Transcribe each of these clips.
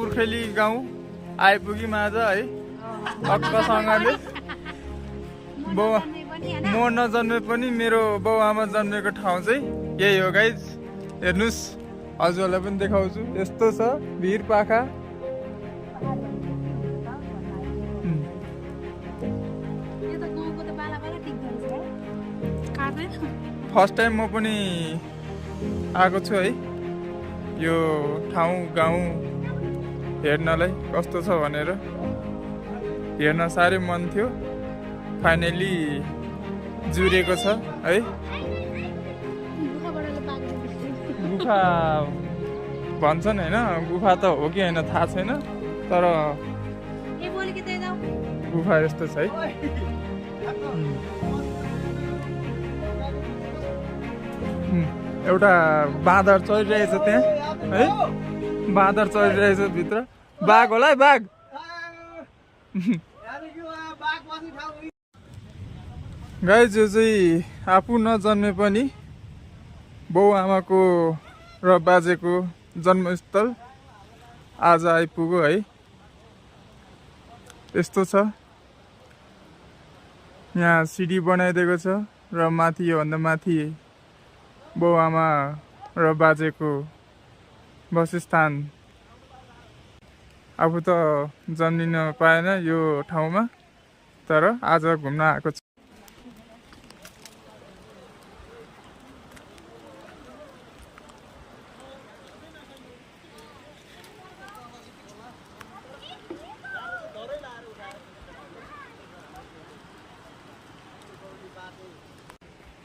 पुर्खेली गाउँ आइपुग्यौँ आज है अक्कासँगले। बाउ म नजन्मे पनि मेरो बाउ आमा जन्मेको ठाउँ चाहिँ यही हो गाइज। हेर्नुहोस् हजुरहरूलाई पनि देखाउँछु। यस्तो छ भिर पाखा। फर्स्ट टाइम म पनि आएको छु है यो ठाउँ गाउँ हेर्नलाई कस्तो छ भनेर। हेर्न साह्रै मन थियो, फाइनली जुरेको छ है। गुफा भन्छन् होइन, गुफा त हो कि होइन थाहा छैन, तर गुफा यस्तो छ है। एउटा बाँदर चलिरहेछ त्यहाँ है, बाँदर चलिरहेछ भित्र। बाघ होला है, बाघ। गाइज यो चाहिँ आफू नजन्मे पनि बाउ आमाको र बाजेको जन्मस्थल आज आइपुग्यो है। यस्तो छ, यहाँ सिडी बनाइदिएको छ र माथि योभन्दा माथि बाउ आमा र बाजेको बसस्थान। आफू त जन्मिन पाएन यो ठाउँमा, तर आज घुम्न आएको छु।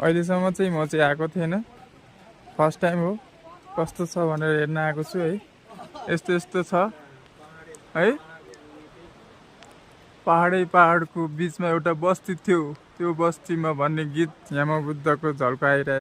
अहिलेसम्म चाहिँ म चाहिँ आएको थिएन, फर्स्ट टाइम हो। कस्तो छ भनेर हेर्न आएको छु है। यस्तो यस्तो छ है। पहाडको बिचमा एउटा बस्ती थियो, त्यो बस्तीमा भन्ने गीत यमबुद्धको झल्को आइरहेको